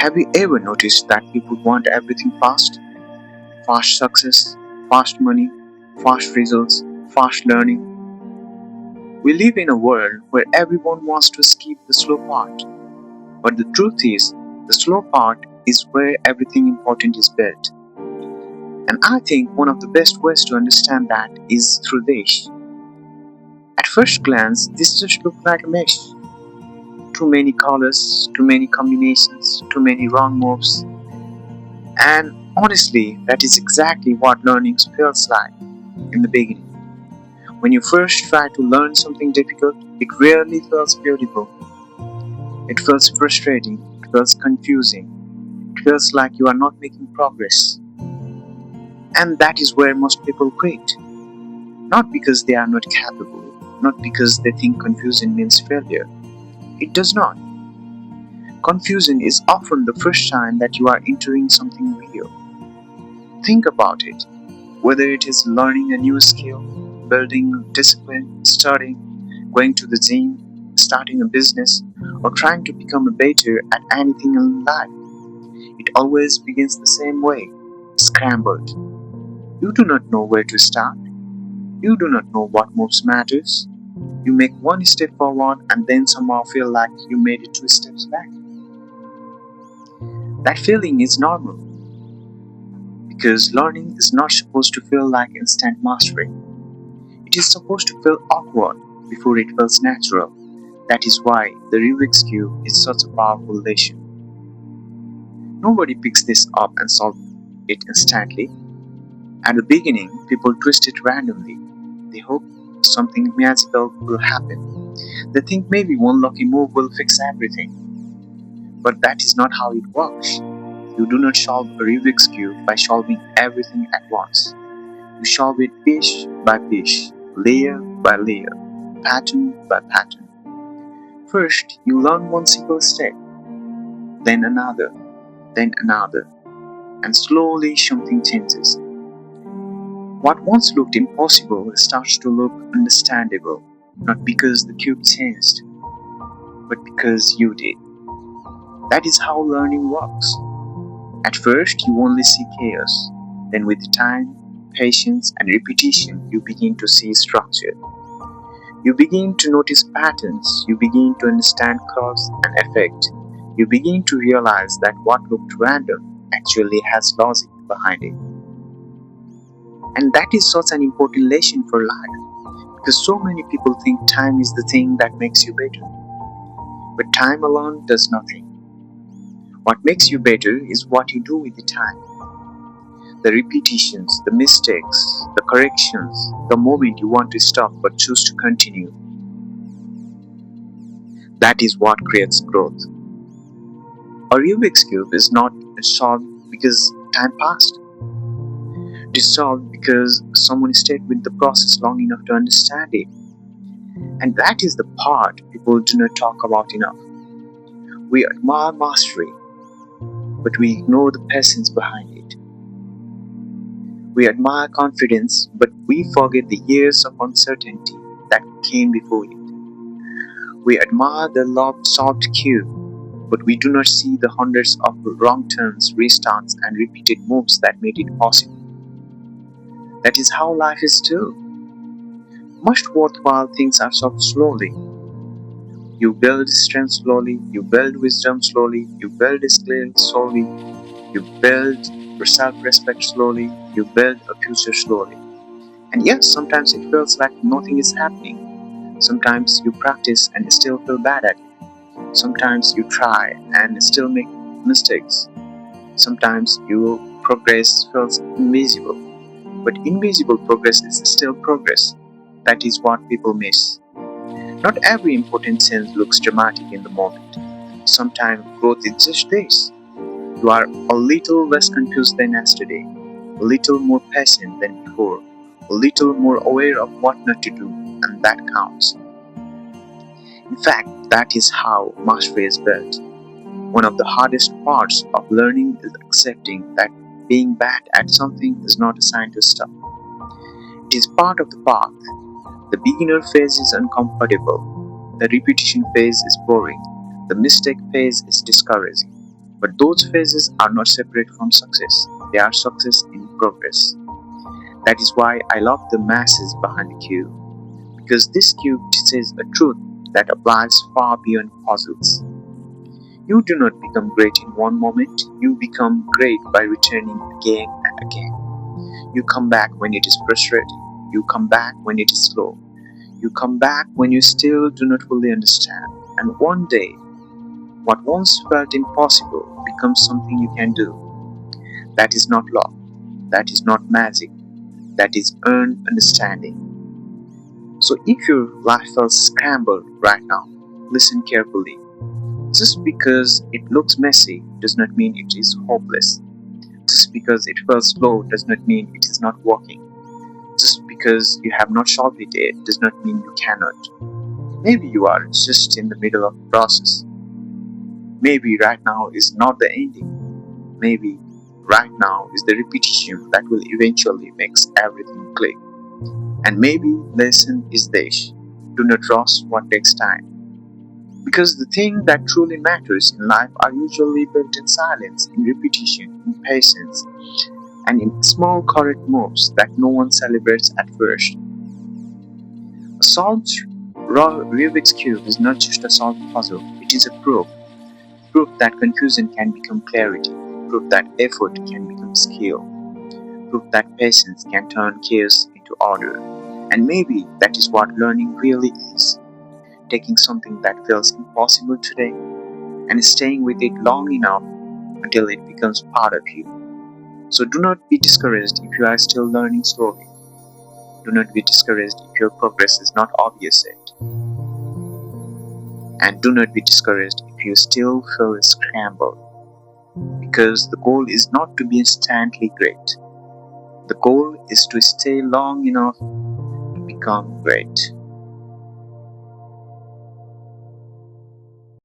Have you ever noticed that people want everything fast? Fast success, fast money, fast results, fast learning. We live in a world where everyone wants to skip the slow part. But the truth is, the slow part is where everything important is built. And I think one of the best ways to understand that is through this. At first glance, this just looks like a mess. Too many colors, too many combinations, too many wrong moves. And honestly, that is exactly what learning feels like in the beginning. When you first try to learn something difficult, it rarely feels beautiful. It feels frustrating, it feels confusing, it feels like you are not making progress. And that is where most people quit. Not because they are not capable, not because they think confusion means failure. It does not. Confusion is often the first sign that you are entering something real. Think about it. Whether it is learning a new skill, building discipline, studying, going to the gym, starting a business, or trying to become better at anything in life, it always begins the same way, scrambled. You do not know where to start. You do not know what moves matters. You make one step forward and then somehow feel like you made it two steps back. That feeling is normal because learning is not supposed to feel like instant mastery. It is supposed to feel awkward before it feels natural. That is why the Rubik's Cube is such a powerful lesson. Nobody picks this up and solves it instantly. At the beginning, people twist it randomly. They hope something magical will happen. They think maybe one lucky move will fix everything. But that is not how it works. You do not solve a Rubik's Cube by solving everything at once. You solve it piece by piece, layer by layer, pattern by pattern. First, you learn one simple step, then another, and slowly something changes. What once looked impossible starts to look understandable, not because the cube changed, but because you did. That is how learning works. At first, you only see chaos. Then, with time, patience, and repetition, you begin to see structure. You begin to notice patterns. You begin to understand cause and effect. You begin to realize that what looked random actually has logic behind it. And that is such an important lesson for life because so many people think time is the thing that makes you better. But time alone does nothing. What makes you better is what you do with the time. The repetitions, the mistakes, the corrections, the moment you want to stop but choose to continue. That is what creates growth. A Rubik's Cube is not solved because time passed. It is solved because someone stayed with the process long enough to understand it. And that is the part people do not talk about enough. We admire mastery, but we ignore the patience behind it. We admire confidence, but we forget the years of uncertainty that came before it. We admire the loved solved cube, but we do not see the hundreds of wrong turns, restarts, and repeated moves that made it possible. That is how life is too. Most worthwhile things are solved slowly. You build strength slowly, you build wisdom slowly, you build skill slowly, you build self respect slowly, you build a future slowly. And yes, sometimes it feels like nothing is happening. Sometimes you practice and still feel bad at it. Sometimes you try and still make mistakes. Sometimes your progress feels invisible. But invisible progress is still progress. That is what people miss. Not every important change looks dramatic in the moment. Sometimes growth is just this. You are a little less confused than yesterday, a little more patient than before, a little more aware of what not to do, and that counts. In fact, that is how mastery is built. One of the hardest parts of learning is accepting that being bad at something is not a sign to stop. It is part of the path. The beginner phase is uncomfortable. The repetition phase is boring. The mistake phase is discouraging. But those phases are not separate from success, they are success in progress. That is why I love the masses behind the cube, because this cube teaches a truth that applies far beyond puzzles. You do not become great in one moment, you become great by returning again and again. You come back when it is frustrating, you come back when it is slow, you come back when you still do not fully understand. And one day, what once felt impossible becomes something you can do. That is not luck, that is not magic, that is earned understanding. So if your life feels scrambled right now, listen carefully. Just because it looks messy does not mean it is hopeless. Just because it feels slow does not mean it is not working. Just because you have not solved it yet does not mean you cannot. Maybe you are just in the middle of the process. Maybe right now is not the ending. Maybe right now is the repetition that will eventually make everything click. And maybe lesson is this: do not rush what takes time. Because the things that truly matters in life are usually built in silence, in repetition, in patience, and in small correct moves that no one celebrates at first. A solved Rubik's Cube is not just a solved puzzle, it is a proof. Proof that confusion can become clarity, proof that effort can become skill, proof that patience can turn chaos into order. And maybe that is what learning really is: taking something that feels impossible today and staying with it long enough until it becomes part of you. So do not be discouraged if you are still learning slowly. Do not be discouraged if your progress is not obvious yet. And do not be discouraged if you still feel scrambled. Because the goal is not to be instantly great. The goal is to stay long enough to become great.